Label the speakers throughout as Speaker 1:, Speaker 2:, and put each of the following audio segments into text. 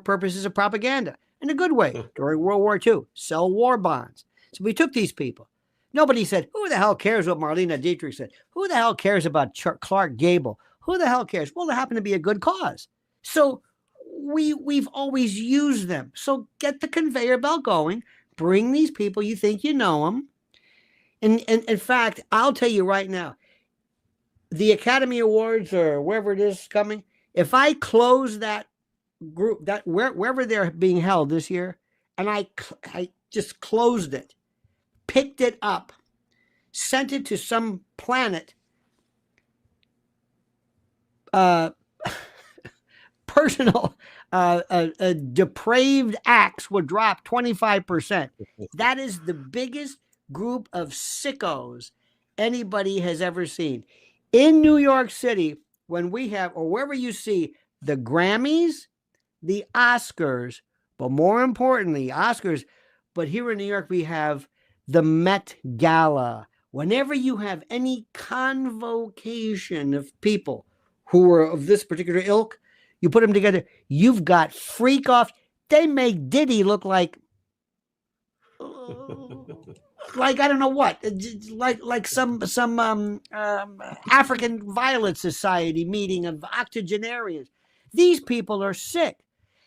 Speaker 1: purposes of propaganda in a good way during World War II. Sell war bonds. So we took these people. Nobody said, who the hell cares what Marlene Dietrich said? Who the hell cares about Clark Gable? Who the hell cares? Well, it happened to be a good cause. So we've always used them. So get the conveyor belt going. Bring these people. You think you know them. And in fact, I'll tell you right now, the Academy Awards or wherever it is coming, if I close that group, that wherever they're being held this year, and I just closed it, picked it up, sent it to some planet, personal depraved acts would drop 25%. That is the biggest group of sickos anybody has ever seen. In New York City, when we have, or wherever you see the Grammys, the Oscars, but more importantly, Oscars, but here in New York, we have the Met Gala. Whenever you have any convocation of people who are of this particular ilk, you put them together, you've got freak off. They make Diddy look like I don't know what, like some African Violet Society meeting of octogenarians. These people are sick,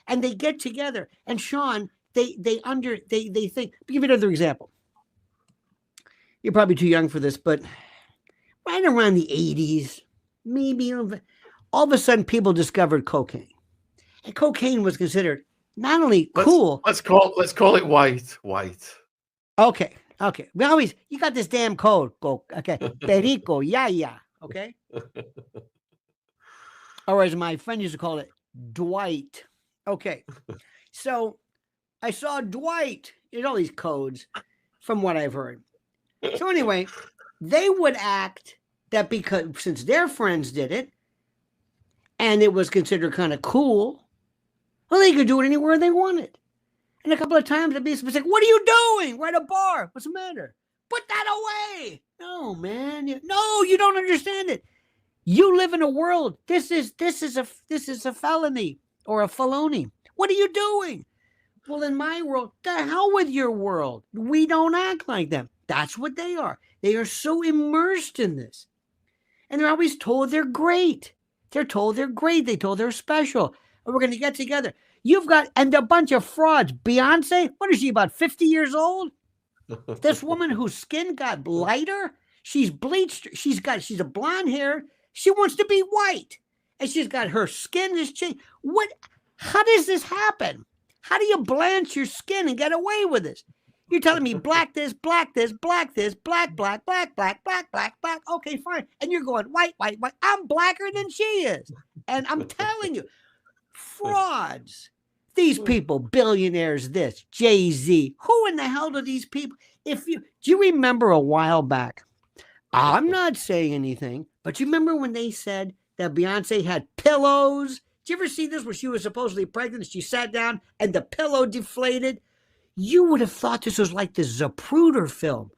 Speaker 1: and they get together. And Shaun, they think. I'll give you another example. You're probably too young for this, but right around the 80s, maybe all of a sudden people discovered cocaine, and cocaine was considered not only cool.
Speaker 2: Let's call it white.
Speaker 1: Okay. We always, you got this damn code. Go, okay. Perico, yeah. Okay. Or as my friend used to call it, Dwight. Okay. So I saw Dwight in all these codes from what I've heard. So anyway, they would act that because since their friends did it and it was considered kind of cool, well, they could do it anywhere they wanted. And a couple of times it'd be like, what are you doing? We're at a bar. What's the matter? Put that away. No, man. No, you don't understand it. You live in a world. This is a felony or a felony. What are you doing? Well, in my world, the hell with your world. We don't act like them. That's what they are. They are so immersed in this. And they're always told they're great. They're told they're great. They told they're special. And we're going to get together. You've got, and a bunch of frauds. Beyonce, what is she, about 50 years old? This woman whose skin got lighter, she's bleached, she's a blonde hair. She wants to be white. And she's got her skin is changed. How does this happen? How do you blanch your skin and get away with this? You're telling me black this, black this, black this, black. Okay, fine. And you're going white. I'm blacker than she is. And I'm telling you, frauds. These people, billionaires, this, Jay-Z. Who in the hell do these people? Do you remember a while back? I'm not saying anything, but you remember when they said that Beyonce had pillows? Did you ever see this where she was supposedly pregnant? She sat down and the pillow deflated. You would have thought this was like the Zapruder film.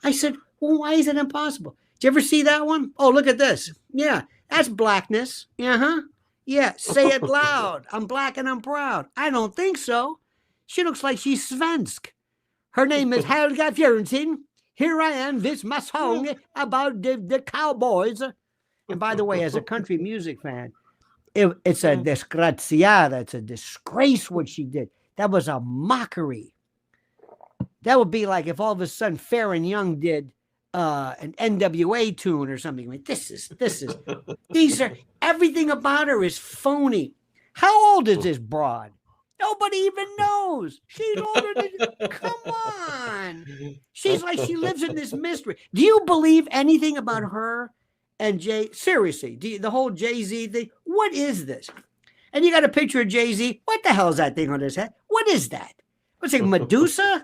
Speaker 1: I said, well, why is it impossible? Did you ever see that one? Oh, look at this. Yeah, that's blackness. Yeah, say it loud. I'm black and I'm proud. I don't think so. She looks like she's Svensk. Her name is Helga Fiorentin. Here I am, this my song about the cowboys. And by the way, as a country music fan, it's a disgraziata. It's a disgrace what she did. That was a mockery. That would be like if all of a sudden Fair and Young did an NWA tune or something. I mean, these are, everything about her is phony. How old is this broad? Nobody even knows. She's older than, come on. She's like, she lives in this mystery. Do you believe anything about her and Jay? Seriously, the whole Jay-Z thing? What is this? And you got a picture of Jay-Z. What the hell is that thing on his head? What is that? What's it, Medusa?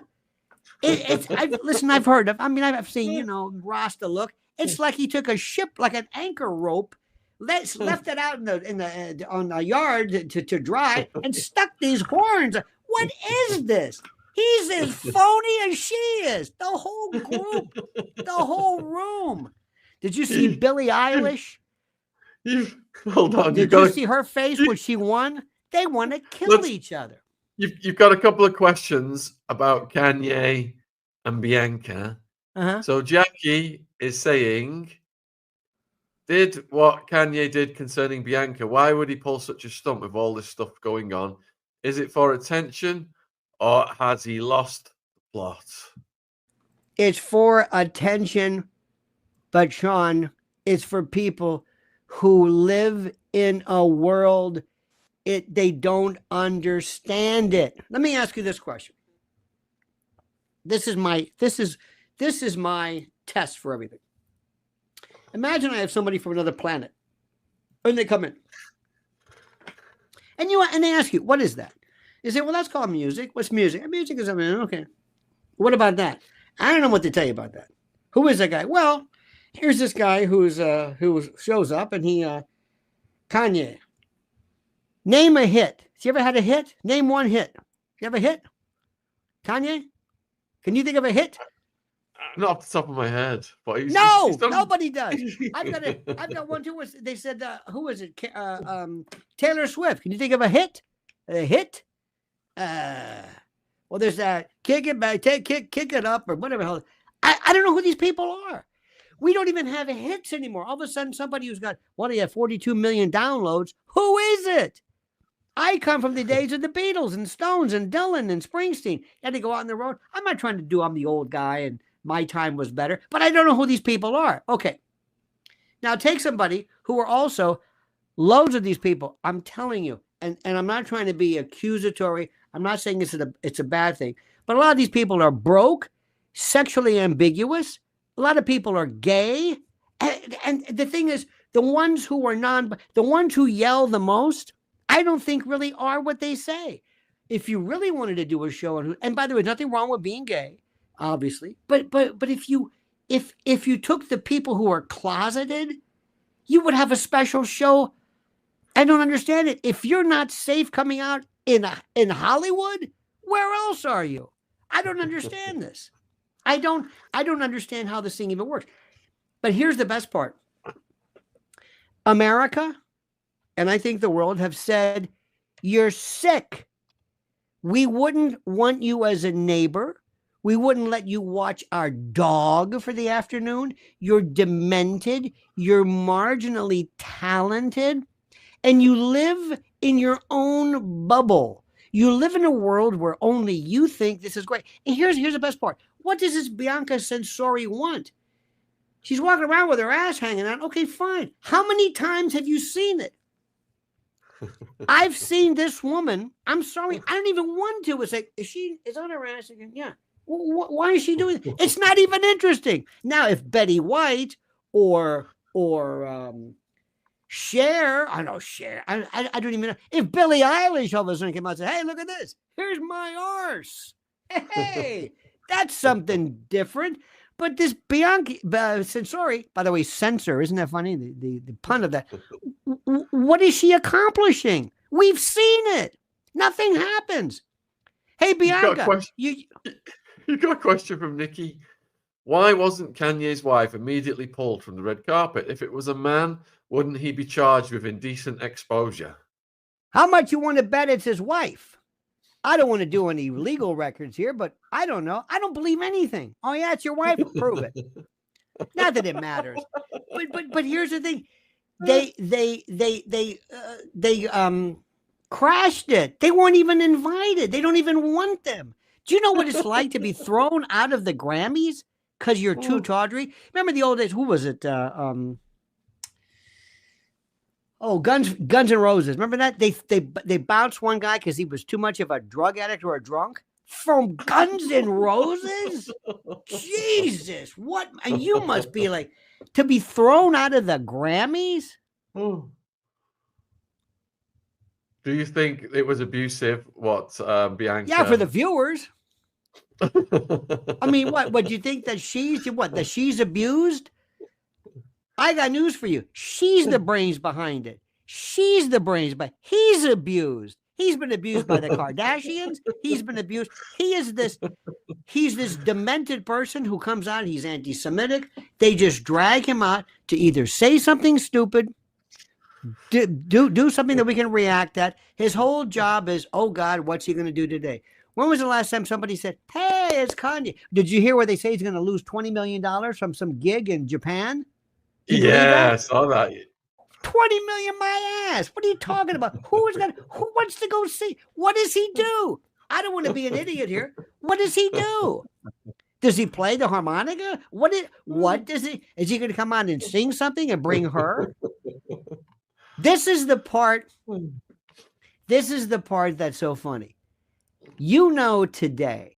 Speaker 1: Listen, I've heard of, I've seen, Rasta look. It's like he took a ship, like an anchor rope, left it out on the yard to dry and stuck these horns. What is this? He's as phony as she is. The whole group, the whole room. Did you see Billie Eilish?
Speaker 2: Hold on.
Speaker 1: Did you see her face when she won? They want to kill
Speaker 2: Let's-
Speaker 1: each other.
Speaker 2: You've got a couple of questions about Kanye and Bianca.
Speaker 1: Uh-huh.
Speaker 2: So Jackie is saying, did what Kanye did concerning Bianca, why would he pull such a stunt with all this stuff going on? Is it for attention or has he lost the plot?
Speaker 1: It's for attention, but Shaun, it's for people who live in a world they don't understand it. Let me ask you this question. This is my test for everything. Imagine I have somebody from another planet, and they come in, and they ask you, "What is that?" You say, "Well, that's called music." What's music? Music is something. Okay. What about that? I don't know what to tell you about that. Who is that guy? Well, here's this guy who shows up, and he Kanye. Name a hit. Has you ever had a hit? Name one hit. You have a hit? Kanye? Can you think of a hit?
Speaker 2: Not off the top of my head. But he's done...
Speaker 1: nobody does. I've got one too. They said, who was it? Taylor Swift. Can you think of a hit? A hit? Well, there's that kick it back, kick it up, or whatever. I don't know who these people are. We don't even have hits anymore. All of a sudden, somebody who's got 42 million downloads. Who is it? I come from the days of the Beatles and Stones and Dylan and Springsteen. You had to go out on the road. I'm not trying to do, I'm the old guy and my time was better, but I don't know who these people are. Okay. Now take somebody who are also loads of these people. I'm telling you, and I'm not trying to be accusatory. I'm not saying it's a bad thing, but a lot of these people are broke, sexually ambiguous. A lot of people are gay. And the thing is, the ones who yell the most, I don't think really are what they say. If you really wanted to do a show, and by the way, nothing wrong with being gay, obviously, but if you took the people who are closeted, you would have a special show. I don't understand it. If you're not safe coming out in Hollywood, where else are you? I don't understand this. I don't understand how this thing even works. But here's the best part. America, and I think the world, have said, you're sick. We wouldn't want you as a neighbor. We wouldn't let you watch our dog for the afternoon. You're demented. You're marginally talented. And you live in your own bubble. You live in a world where only you think this is great. And here's the best part. What does this Bianca Censori want? She's walking around with her ass hanging out. Okay, fine. How many times have you seen it? I've seen this woman. I'm sorry. I don't even want to. It's like, is on her ass again? Yeah. Why is she doing it? It's not even interesting. Now, if Betty White or Cher, I don't know, Cher. I don't even know. If Billie Eilish all of a sudden came out and said, hey, look at this. Here's my arse. Hey, that's something different. But this Bianca Censori, by the way, censor, isn't that funny? The pun of that. What is she accomplishing? We've seen it. Nothing happens. Hey, Bianca.
Speaker 2: You got a question from Nikki. Why wasn't Kanye's wife immediately pulled from the red carpet? If it was a man, wouldn't he be charged with indecent exposure?
Speaker 1: How much you want to bet it's his wife? I don't want to do any legal records here, but I don't know. I don't believe anything. Oh yeah, it's your wife. Prove it. Not that it matters. But here's the thing. They crashed it. They weren't even invited. They don't even want them. Do you know what it's like to be thrown out of the Grammys because you're too tawdry? Remember the old days? Who was it? Guns N' Roses. Remember that? They bounced one guy because he was too much of a drug addict or a drunk from Guns N' Roses. Jesus, what? And you must be like to be thrown out of the Grammys.
Speaker 2: Do you think it was abusive? What Bianca?
Speaker 1: Yeah, for the viewers. I mean, what? Do you think that she's abused? I got news for you. She's the brains behind it. She's the brains, but he's abused. He's been abused by the Kardashians. He's been abused. He's this demented person who comes out, he's anti-Semitic. They just drag him out to either say something stupid Do something that we can react at. His whole job is, oh God, what's he going to do today? When was the last time somebody said, hey, it's Kanye? Did you hear where they say he's going to lose $20 million from some gig in Japan? Do you believe
Speaker 2: Yeah, I
Speaker 1: that?
Speaker 2: saw that.
Speaker 1: 20 million my ass. What are you talking about? Who wants to go see? What does he do? I don't want to be an idiot here. What does he do? Does he play the harmonica? What does he? Is he going to come on and sing something and bring her? This is the part. This is the part that's so funny. You know, today